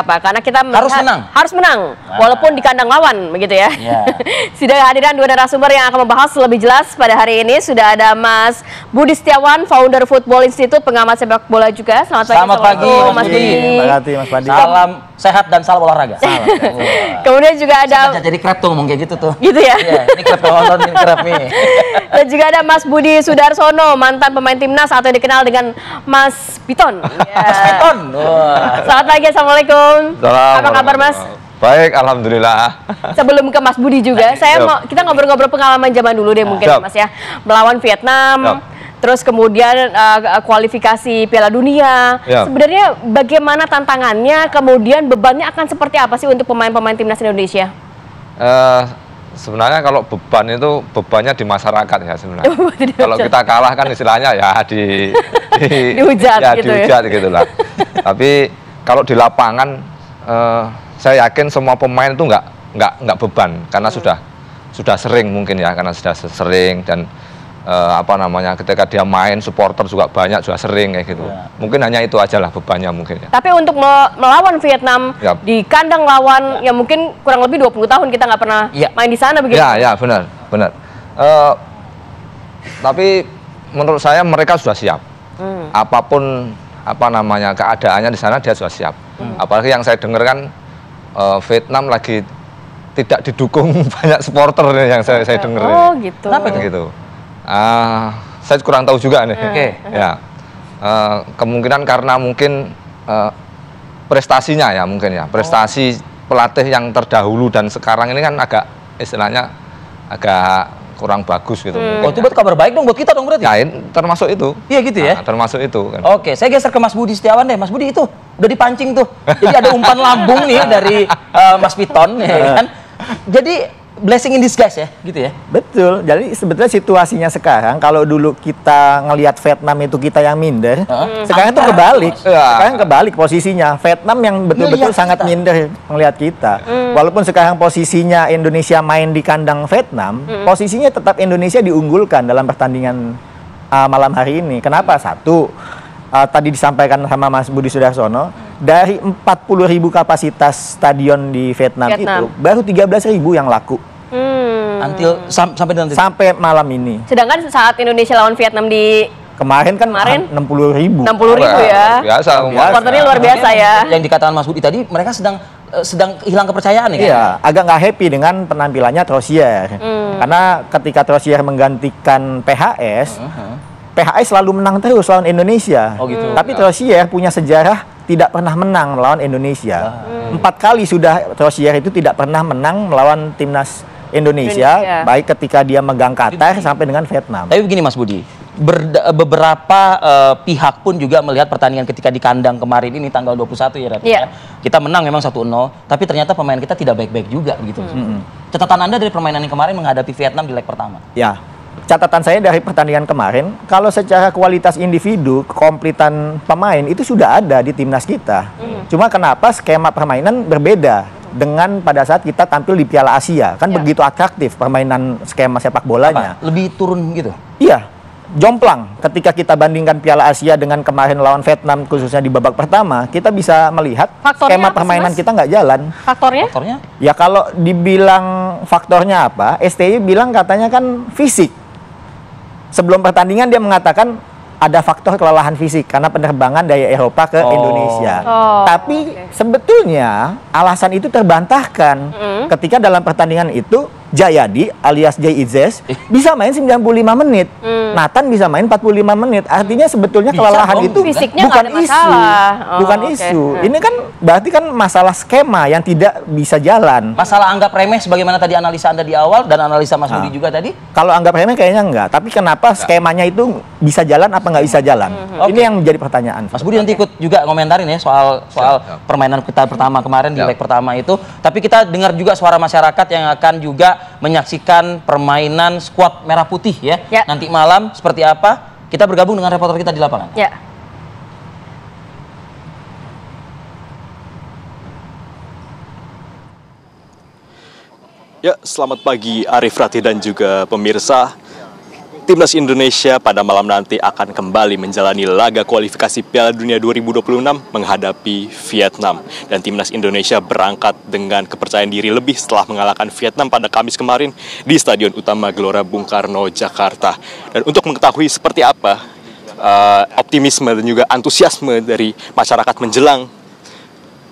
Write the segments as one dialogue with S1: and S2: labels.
S1: Apa? Karena kita
S2: harus menang.
S1: Walaupun di kandang lawan, begitu ya. Sudah kehadiran dua narasumber yang akan membahas lebih jelas pada hari ini. Sudah ada Mas Budi Setiawan, founder Football Institute, pengamat sepak bola juga.
S2: Selamat pagi, Mas Budi.
S3: Terima kasih, Mas Budi.
S2: Salam sehat dan salam olahraga.
S1: Kemudian juga ada
S2: jadi krep tuh ngomong kayak gitu tuh.
S1: Gitu ya.
S2: Ini krep nonton, ini krep nih.
S1: Dan juga ada Mas Budi Sudarsono, mantan pemain timnas atau dikenal dengan Mas Piton.
S2: Mas Piton.
S1: Selamat pagi, assalamualaikum. Apa kabar, Mas?
S4: Baik, alhamdulillah.
S1: Sebelum ke Mas Budi juga, kita ngobrol-ngobrol pengalaman zaman dulu deh mungkin ya, Mas ya. Melawan Vietnam, terus kemudian kualifikasi Piala Dunia. Sebenarnya bagaimana tantangannya, kemudian bebannya akan seperti apa sih untuk pemain-pemain timnas Indonesia?
S4: Sebenarnya kalau beban itu bebannya di masyarakat ya sebenarnya. Kalau kita kalah kan istilahnya ya
S1: dihujat gitu
S4: dihujat gitu lah. Tapi kalau di lapangan saya yakin semua pemain itu nggak beban karena sudah sering mungkin ya, karena sudah sering dan ketika dia main supporter juga banyak, juga sering kayak gitu. Mungkin hanya itu aja lah bebannya mungkin ya.
S1: Tapi untuk melawan Vietnam di kandang lawan yang mungkin kurang lebih 20 tahun kita nggak pernah main di sana begitu.
S4: Ya benar. Tapi menurut saya mereka sudah siap. Apapun keadaannya di sana dia sudah siap. Apalagi yang saya dengar kan Vietnam lagi tidak didukung banyak supporter yang saya dengar.
S1: Oh gitu.
S2: Kenapa
S4: gitu? Saya kurang tahu juga nih. Ya, kemungkinan karena mungkin prestasinya ya mungkin ya, prestasi pelatih yang terdahulu dan sekarang ini kan agak istilahnya agak kurang bagus gitu.
S2: Itu buat kabar baik dong buat kita dong berarti.
S4: Ya, termasuk itu.
S2: Iya gitu ya.
S4: Termasuk itu. Kan.
S2: Oke, saya geser ke Mas Budi Setiawan deh. Mas Budi itu udah dipancing tuh. Jadi ada umpan lambung nih dari Mas Piton, ya kan? Jadi blessing in disguise ya, gitu ya?
S3: Betul. Jadi sebetulnya situasinya sekarang, kalau dulu kita ngelihat Vietnam itu kita yang minder, sekarang itu kebalik. Sekarang kebalik posisinya. Vietnam yang betul-betul sangat minder melihat kita. Walaupun sekarang posisinya Indonesia main di kandang Vietnam, posisinya tetap Indonesia diunggulkan dalam pertandingan malam hari ini. Kenapa? Satu, tadi disampaikan sama Mas Budi Sudarsono, dari 40.000 kapasitas stadion di Vietnam itu baru 13.000 yang laku. Sampai malam ini.
S1: Sedangkan saat Indonesia lawan Vietnam di
S3: kemarin 60.000.
S1: 60.000 ya.
S4: Biasa.
S1: Supporternya luar biasa ya.
S2: Yang dikatakan Mas Budi tadi, mereka sedang hilang kepercayaan nih kan?
S3: Iya, agak nggak happy dengan penampilannya Trosier. Karena ketika Trosier menggantikan PHS, PHS selalu menang terus lawan Indonesia. Tapi Trosier punya sejarah tidak pernah menang melawan Indonesia. 4 kali sudah Trosier itu tidak pernah menang melawan timnas Indonesia. Baik ketika dia megang Qatar sampai dengan Vietnam.
S2: Tapi begini Mas Budi, beberapa pihak pun juga melihat pertandingan ketika di kandang kemarin ini tanggal 21 ya. Kita menang memang 1-0, tapi ternyata pemain kita tidak baik-baik juga begitu. Catatan Anda dari permainan yang kemarin menghadapi Vietnam di leg pertama?
S3: Ya. Catatan saya dari pertandingan kemarin, kalau secara kualitas individu, kekompletan pemain itu sudah ada di timnas kita. Cuma kenapa skema permainan berbeda dengan pada saat kita tampil di Piala Asia. Kan begitu atraktif permainan skema sepak bolanya.
S2: Lebih turun gitu?
S3: Iya, jomplang. Ketika kita bandingkan Piala Asia dengan kemarin lawan Vietnam, khususnya di babak pertama, kita bisa melihat skema permainan kita nggak jalan.
S1: Faktornya?
S3: Ya kalau dibilang faktornya apa, STY bilang katanya kan fisik. Sebelum pertandingan dia mengatakan ada faktor kelelahan fisik karena penerbangan dari Eropa ke Indonesia. Tapi sebetulnya alasan itu terbantahkan ketika dalam pertandingan itu Jayadi alias Jay Izzes bisa main 95 menit. Nathan bisa main 45 menit. Artinya sebetulnya kelelahan itu bukan isu. Bukan isu. Ini kan berarti kan masalah skema yang tidak bisa jalan.
S2: Masalah anggap remeh sebagaimana tadi analisa Anda di awal dan analisa Mas Budi juga tadi?
S3: Kalau anggap remeh kayaknya enggak. Tapi kenapa skemanya itu bisa jalan apa nggak bisa jalan? Ini yang menjadi pertanyaan.
S2: Mas Budi nanti ikut juga komentarin ya soal permainan kita pertama kemarin di leg pertama itu. Tapi kita dengar juga suara masyarakat yang akan juga menyaksikan permainan skuad merah putih ya. Nanti malam seperti apa? Kita bergabung dengan reporter kita di lapangan.
S5: Ya, selamat pagi Arif, Rati dan juga pemirsa. Timnas Indonesia pada malam nanti akan kembali menjalani laga kualifikasi Piala Dunia 2026 menghadapi Vietnam. Dan Timnas Indonesia berangkat dengan kepercayaan diri lebih setelah mengalahkan Vietnam pada Kamis kemarin di Stadion Utama Gelora Bung Karno, Jakarta. Dan untuk mengetahui seperti apa optimisme dan juga antusiasme dari masyarakat menjelang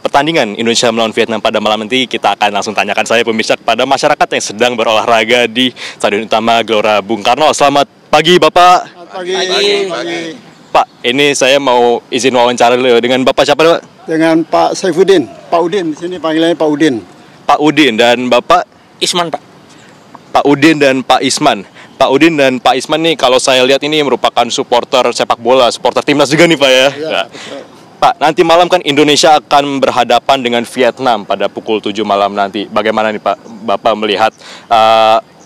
S5: pertandingan Indonesia melawan Vietnam pada malam nanti, kita akan langsung tanyakan saya pemirsa kepada masyarakat yang sedang berolahraga di Stadion Utama Gelora Bung Karno. Selamat pagi Bapak.
S6: Pagi.
S5: Pak, ini saya mau izin wawancara dulu dengan Bapak siapa Pak?
S6: Dengan Pak Saifuddin, Pak Udin, di sini panggilannya Pak Udin.
S5: Pak Udin dan Bapak?
S2: Isman, Pak.
S5: Pak Udin dan Pak Isman. Pak Udin dan Pak Isman nih kalau saya lihat ini merupakan supporter sepak bola, supporter timnas juga nih Pak ya.
S6: Ya,
S5: Pak, nanti malam kan Indonesia akan berhadapan dengan Vietnam pada pukul 7 malam nanti. Bagaimana nih Pak, Bapak melihat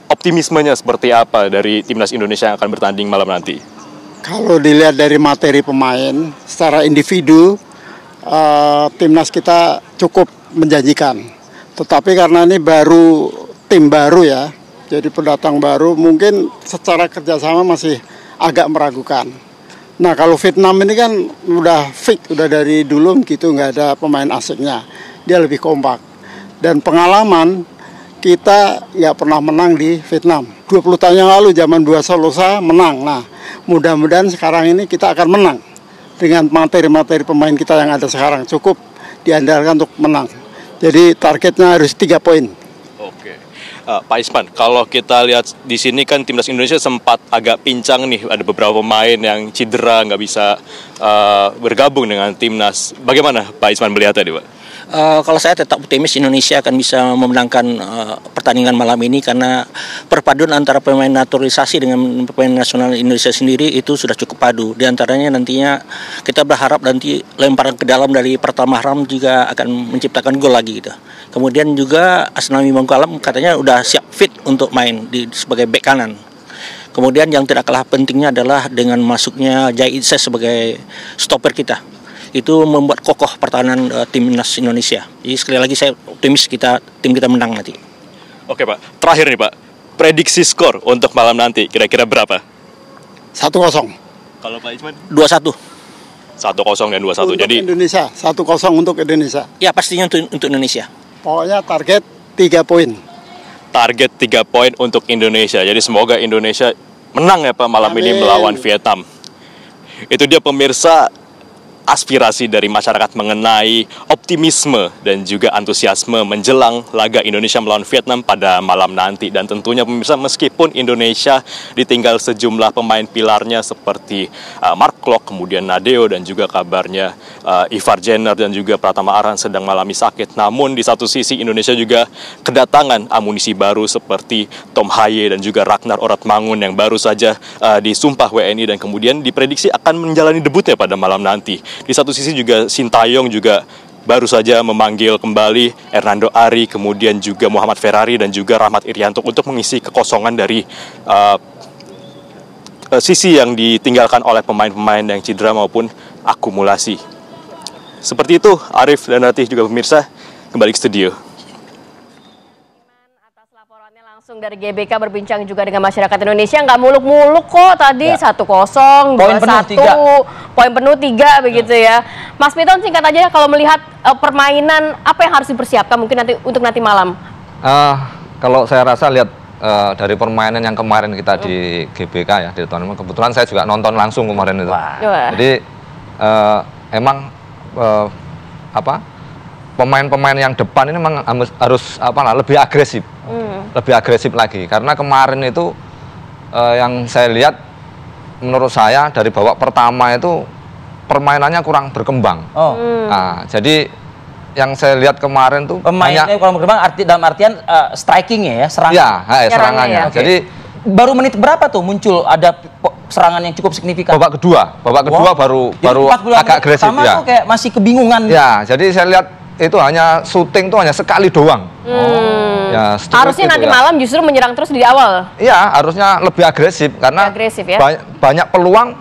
S5: optimismenya seperti apa dari timnas Indonesia yang akan bertanding malam nanti?
S6: Kalau dilihat dari materi pemain, secara individu, timnas kita cukup menjanjikan. Tetapi karena ini baru tim baru ya, jadi pendatang baru, mungkin secara kerjasama masih agak meragukan. Nah kalau Vietnam ini kan udah fix, udah dari dulu gitu, nggak ada pemain asingnya. Dia lebih kompak. Dan pengalaman kita nggak pernah menang di Vietnam. 20 tahun yang lalu zaman Buasa Losa menang. Nah mudah-mudahan sekarang ini kita akan menang. Dengan materi-materi pemain kita yang ada sekarang cukup diandalkan untuk menang. Jadi targetnya harus 3 poin.
S5: Pak Isman, kalau kita lihat di sini kan timnas Indonesia sempat agak pincang nih, ada beberapa pemain yang cedera nggak bisa bergabung dengan timnas. Bagaimana Pak Isman melihatnya, Pak?
S7: Kalau saya tetap optimis Indonesia akan bisa memenangkan pertandingan malam ini karena perpaduan antara pemain naturalisasi dengan pemain nasional Indonesia sendiri itu sudah cukup padu. Di antaranya nantinya kita berharap nanti lemparan ke dalam dari Pratama Ahram juga akan menciptakan gol lagi gitu. Kemudian juga Asnawi Mangkualam katanya udah siap fit untuk main sebagai bek kanan. Kemudian yang tidak kalah pentingnya adalah dengan masuknya Jai Itse sebagai stopper kita. Itu membuat kokoh pertahanan timnas Indonesia. Jadi sekali lagi saya optimis tim kita menang nanti.
S5: Oke Pak, terakhir nih Pak, prediksi skor untuk malam nanti kira-kira berapa?
S6: 1-0.
S5: Kalau Pak Isman?
S7: 2-1.
S5: 1-0 dan 2-1.
S6: Untuk
S5: Jadi
S6: Indonesia, 1-0 untuk Indonesia.
S7: Ya pastinya untuk Indonesia.
S6: Pokoknya target 3 poin.
S5: Target 3 poin untuk Indonesia. Jadi semoga Indonesia menang ya Pak malam ini melawan Vietnam. Itu dia pemirsa, aspirasi dari masyarakat mengenai optimisme dan juga antusiasme menjelang laga Indonesia melawan Vietnam pada malam nanti. Dan tentunya pemirsa, meskipun Indonesia ditinggal sejumlah pemain pilarnya seperti Mark Klok, kemudian Nadeo, dan juga kabarnya Ivar Jenner dan juga Pratama Arhan sedang mengalami sakit. Namun di satu sisi Indonesia juga kedatangan amunisi baru seperti Tom Haye dan juga Ragnar Oratmangun yang baru saja disumpah WNI dan kemudian diprediksi akan menjalani debutnya pada malam nanti. Di satu sisi juga Sintayong juga baru saja memanggil kembali Hernando Ari, kemudian juga Muhammad Ferrari dan juga Rahmat Irianto untuk mengisi kekosongan dari sisi yang ditinggalkan oleh pemain-pemain yang cedera maupun akumulasi. Seperti itu, Arif dan Ratih juga pemirsa, kembali ke studio.
S1: Langsung dari GBK berbincang juga dengan masyarakat Indonesia, nggak muluk-muluk kok tadi ya. 1-0, 2-1, poin penuh 3 begitu ya. Mas Piton, singkat aja kalau melihat permainan apa yang harus dipersiapkan mungkin untuk nanti malam?
S4: Kalau saya rasa lihat dari permainan yang kemarin kita di GBK ya, di tournament, kebetulan saya juga nonton langsung kemarin itu. Jadi emang pemain-pemain yang depan ini memang harus lebih agresif. Lebih agresif lagi karena kemarin itu yang saya lihat menurut saya dari babak pertama itu permainannya kurang berkembang. Nah, jadi yang saya lihat kemarin tuh
S2: pemainnya kurang berkembang dalam artian strikingnya ya,
S4: serangannya.
S2: Okay. Jadi baru menit berapa tuh muncul ada serangan yang cukup signifikan?
S4: Babak kedua baru agak agresif ya.
S2: Tuh kayak masih kebingungan.
S4: Ya, jadi saya lihat itu hanya syuting tuh hanya sekali doang.
S1: Ya, harusnya nanti malam justru menyerang terus di awal.
S4: Iya, harusnya lebih agresif karena
S1: ya?
S4: Banyak peluang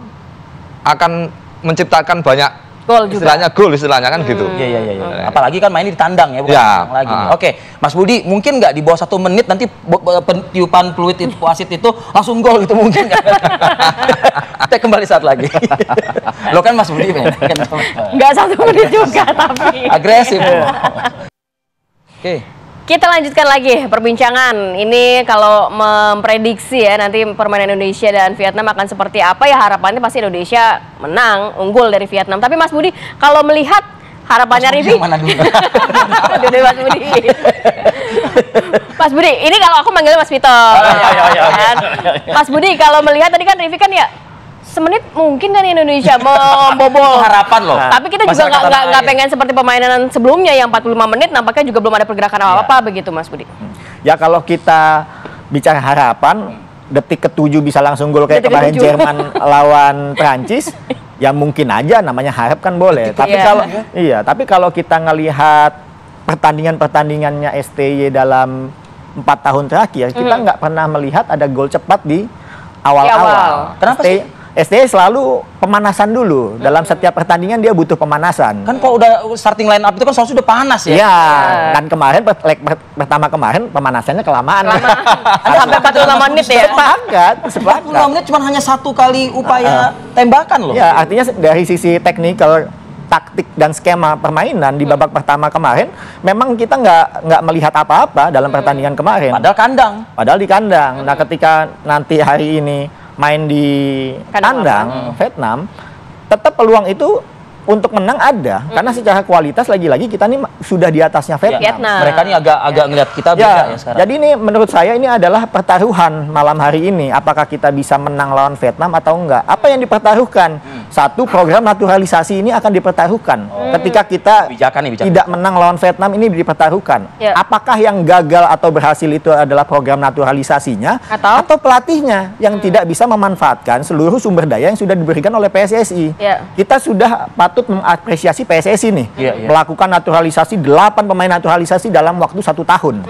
S4: akan menciptakan banyak
S1: Gol juga.
S4: Istilahnya gol, istilahnya kan gitu.
S2: Iya. Apalagi kan main di tandang ya, bukan lagi. Oke, Mas Budi, mungkin nggak di bawah 1 menit nanti tiupan peluit itu, wasit itu langsung gol gitu mungkin nggak? Kita kembali saat lagi. Lo kan Mas Budi kan?
S1: Nggak 1 menit juga tapi.
S2: Agresif. Oke.
S1: Kita lanjutkan lagi perbincangan. Ini kalau memprediksi ya nanti permainan Indonesia dan Vietnam akan seperti apa ya, harapannya pasti Indonesia menang, unggul dari Vietnam. Tapi Mas Budi, kalau melihat harapannya Rivi
S2: mana dulu?
S1: Dulu Mas Budi. Mas Budi, ini kalau aku manggilnya Mas Vito. Mas Budi, kalau melihat tadi kan Rivi kan ya semenit mungkin kan Indonesia membobol
S2: harapan loh.
S1: Tapi kita juga nggak pengen seperti permainan sebelumnya yang 45 menit nampaknya juga belum ada pergerakan apa-apa begitu Mas Budi.
S3: Ya kalau kita bicara harapan, detik ke-7 bisa langsung gol kayak kemarin Jerman lawan Prancis, ya mungkin aja namanya harap kan boleh. Tapi tapi kalau kita ngelihat pertandingan-pertandingannya STY dalam 4 tahun terakhir, kita nggak pernah melihat ada gol cepat di awal-awal.
S2: Kenapa sih?
S3: STY selalu pemanasan dulu. Dalam setiap pertandingan dia butuh pemanasan.
S2: Kan kalau udah starting line up itu kan sudah panas ya?
S3: Iya. Dan kemarin, leg pertama kemarin pemanasannya kelamaan.
S1: Sampai 45 menit ya?
S3: Sepakat.
S2: 45 menit cuma hanya 1 kali upaya tembakan loh.
S3: Ya, artinya dari sisi teknikal, taktik dan skema permainan di babak pertama kemarin, memang kita nggak melihat apa-apa dalam pertandingan kemarin. Padahal di kandang. Nah, ketika nanti hari ini main di kandang Vietnam, tetap peluang itu untuk menang ada, karena secara kualitas lagi-lagi kita nih sudah di atasnya Vietnam.
S2: Mereka nih agak ngelihat kita beda ya sekarang.
S3: Jadi ini menurut saya ini adalah pertaruhan malam hari ini, apakah kita bisa menang lawan Vietnam atau enggak. Apa yang dipertaruhkan? Satu, program naturalisasi ini akan dipertaruhkan. Ketika kita tidak menang lawan Vietnam, ini dipertaruhkan. Apakah yang gagal atau berhasil itu adalah program naturalisasinya atau pelatihnya yang tidak bisa memanfaatkan seluruh sumber daya yang sudah diberikan oleh PSSI. Kita sudah patut mengapresiasi PSSI nih, melakukan naturalisasi 8 pemain naturalisasi dalam waktu 1 tahun.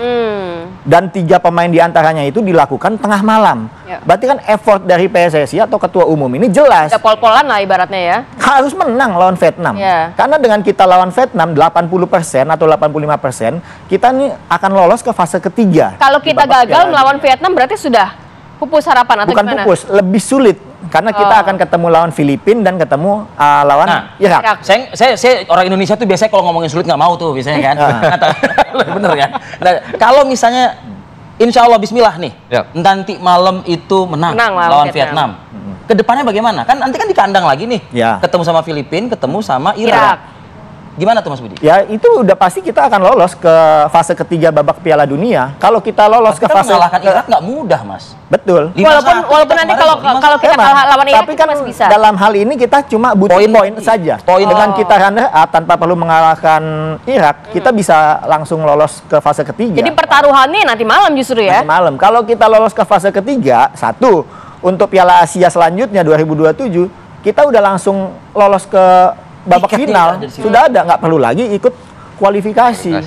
S3: Dan 3 pemain diantaranya itu dilakukan tengah malam. Berarti kan effort dari PSSI atau ketua umum ini jelas.
S1: Udah pol-polan lah ibaratnya ya.
S3: Harus menang lawan Vietnam. Karena dengan kita lawan Vietnam 80% atau 85%, kita nih akan lolos ke fase ketiga.
S1: Kalau kita gagal melawan Vietnam berarti sudah pupus harapan atau
S3: bukan
S1: gimana?
S3: Pupus, lebih sulit. Karena kita akan ketemu lawan Filipina dan ketemu lawan Irak.
S2: Saya orang Indonesia tuh biasanya kalau ngomongin sulit nggak mau tuh biasanya kan. Bener kan? Nah, kalau misalnya insya Allah Bismillah nih, nanti malam itu menang lawan Vietnam. Kedepannya bagaimana? Kan nanti kan di kandang lagi nih, ketemu sama Filipina, ketemu sama Irak. Gimana tuh Mas Budi? Ya itu udah pasti kita akan lolos ke fase ketiga babak Piala Dunia. Kalau kita lolos ke fase mengalahkan Irak nggak mudah Mas.
S3: Betul.
S1: Walaupun nanti kalau kita kalah lawan Irak
S3: tapi kan
S1: masih bisa.
S3: Dalam hal ini kita cuma butuh poin saja. Dengan kita runner up tanpa perlu mengalahkan Irak, kita bisa langsung lolos ke fase ketiga.
S1: Jadi pertaruhannya nanti malam justru ya?
S3: Nanti malam. Kalau kita lolos ke fase ketiga, satu untuk Piala Asia selanjutnya 2027, kita udah langsung lolos ke babak final, sudah ada, nggak perlu lagi ikut kualifikasi.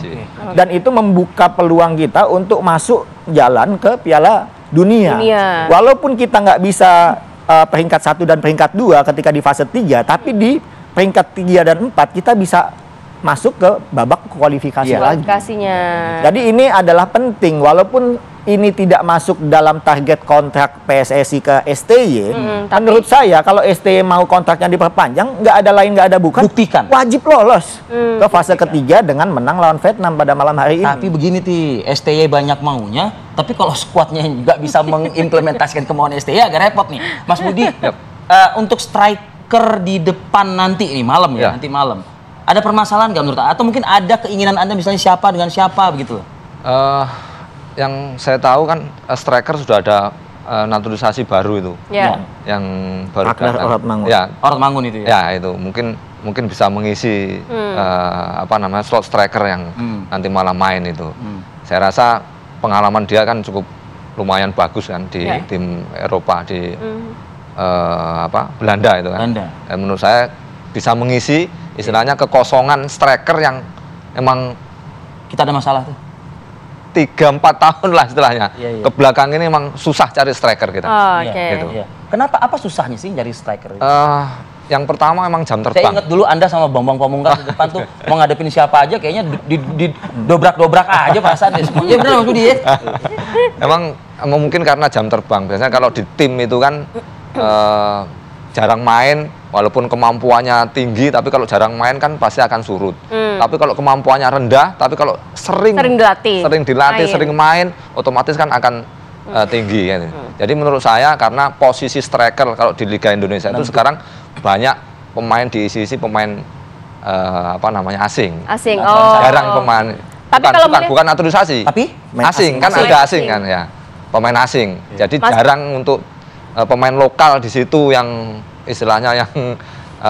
S3: Dan itu membuka peluang kita untuk masuk jalan ke Piala Dunia. Walaupun kita nggak bisa peringkat 1 dan peringkat 2 ketika di fase 3, tapi di peringkat 3 dan 4 kita bisa masuk ke babak kualifikasi lagi. Jadi ini adalah penting, walaupun ini tidak masuk dalam target kontrak PSSI ke STY. Menurut saya kalau STY mau kontraknya diperpanjang, nggak ada lain, nggak ada bukan,
S2: buktikan,
S3: wajib lolos ke fase ketiga dengan menang lawan Vietnam pada malam hari ini.
S2: Tapi begini STY banyak maunya, tapi kalau skuadnya nggak bisa mengimplementasikan kemauan STY agak repot nih, Mas Budi. Untuk striker di depan nanti ini malam nanti malam. Ada permasalahan nggak menurut Anda? Atau mungkin ada keinginan Anda misalnya siapa dengan siapa begitu?
S4: Yang saya tahu kan striker sudah ada naturalisasi baru itu. Yang baru
S3: Orad Mangun itu
S4: ya. Ya itu mungkin bisa mengisi slot striker yang nanti malam main itu. Saya rasa pengalaman dia kan cukup lumayan bagus kan di tim Eropa di Belanda itu kan. Menurut saya bisa mengisi istilahnya kekosongan striker yang emang
S2: kita ada masalah tuh
S4: 3-4 tahun lah istilahnya. Ke belakang ini emang susah cari striker kita.
S2: Gitu. Kenapa? Apa susahnya sih cari striker?
S4: yang pertama emang jam terbang.
S2: Saya ingat dulu Anda sama Bambang Pamungkas di depan tuh mau ngadepin siapa aja kayaknya di dobrak-dobrak aja perasaan deh. Ya benar Mas Budi ya.
S4: Emang mungkin karena jam terbang. Biasanya kalau di tim itu kan jarang main, walaupun kemampuannya tinggi, tapi kalau jarang main kan pasti akan surut. Tapi kalau kemampuannya rendah, tapi kalau sering dilatih, sering main, otomatis kan akan tinggi. Kan. Jadi menurut saya karena posisi striker kalau di Liga Indonesia itu sekarang banyak pemain diisi pemain asing. Jarang pemain.
S1: Tapi
S4: bukan naturalisasi.
S2: Tapi
S4: asing kan ada asing kan ya. Pemain asing. Jadi jarang untuk pemain lokal di situ yang istilahnya yang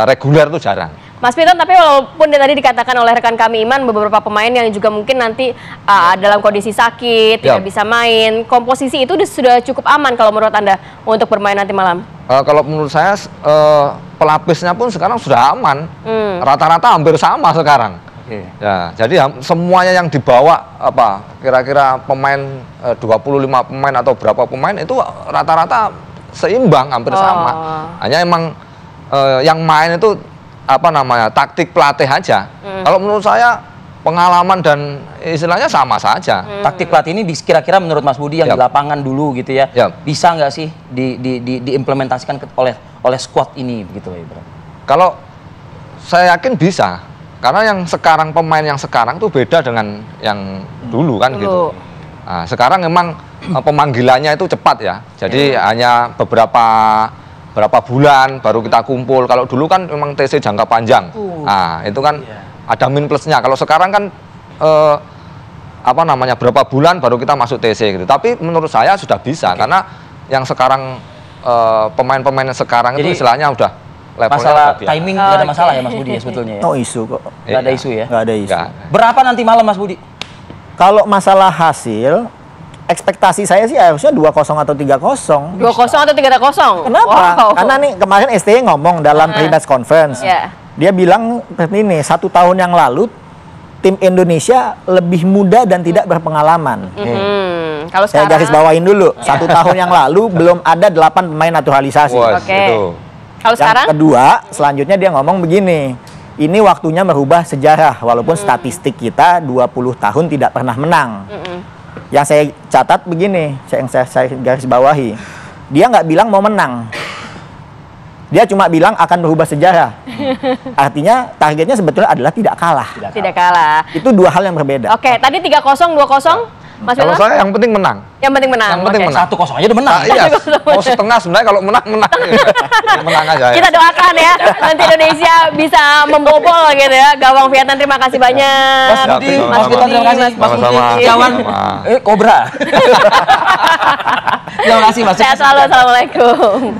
S4: reguler itu jarang.
S1: Mas Piton, tapi walaupun tadi dikatakan oleh rekan kami Iman beberapa pemain yang juga mungkin nanti dalam kondisi sakit, tidak bisa main, komposisi itu sudah cukup aman kalau menurut Anda untuk bermain nanti malam?
S4: Kalau menurut saya pelapisnya pun sekarang sudah aman, rata-rata hampir sama sekarang. Ya, jadi semuanya yang dibawa kira-kira pemain 25 pemain atau berapa pemain itu rata-rata seimbang, hampir sama. Hanya emang yang main itu taktik pelatih aja. Kalau menurut saya pengalaman dan istilahnya sama saja.
S2: Taktik pelatih ini kira-kira menurut Mas Budi yang di lapangan dulu gitu ya, bisa nggak sih diimplementasikan oleh squad ini begitu ya, Bro?
S4: Kalau saya yakin bisa, karena yang sekarang pemain yang sekarang tuh beda dengan yang dulu kan gitu. Nah, sekarang memang pemanggilannya itu cepat ya. Jadi hanya berapa bulan baru kita kumpul. Kalau dulu kan memang TC jangka panjang. Nah, itu kan ada min plusnya. Kalau sekarang kan berapa bulan baru kita masuk TC gitu. Tapi menurut saya sudah bisa karena yang sekarang pemain-pemain sekarang itu istilahnya udah levelnya
S2: masalah timing nggak ada masalah ya Mas Budi ya sebetulnya ya?
S3: No isu kok.
S2: Nggak ada isu ya?
S3: Nggak ada isu.
S2: Berapa nanti malam Mas Budi?
S3: Kalau masalah hasil, ekspektasi saya sih harusnya 2-0 atau 3-0.
S1: 2-0 atau 3-0?
S3: Kenapa? Karena nih kemarin STY ngomong dalam pre-match conference. Dia bilang seperti ini, 1 tahun yang lalu tim Indonesia lebih muda dan tidak berpengalaman.
S1: Kalau
S3: saya garis bawain dulu, 1 tahun yang lalu belum ada 8 pemain naturalisasi.
S1: Kalau sekarang?
S3: Kedua, selanjutnya dia ngomong begini, ini waktunya merubah sejarah, walaupun statistik kita 20 tahun tidak pernah menang. Yang saya catat begini, yang saya garis bawahi, dia nggak bilang mau menang. Dia cuma bilang akan berubah sejarah. Artinya targetnya sebetulnya adalah tidak kalah.
S1: Tidak kalah.
S3: Itu 2 hal yang berbeda.
S1: Oke, tadi 3-0, 2-0. Mas
S4: kalau saya yang penting menang.
S1: Yang penting menang.
S4: Yang penting menang.
S2: 1-0 aja udah menang.
S4: Iya. Mau setengah sebenarnya kalau menang. Menang aja.
S1: Kita doakan ya nanti Indonesia bisa membobol gitu ya. Gawang Vietnam, terima kasih banyak.
S2: Mas Budi, Mas Piton, terima kasih. Mas Budi, kawan Kobra. Terima kasih Mas.
S1: Sehat selalu. Assalamualaikum.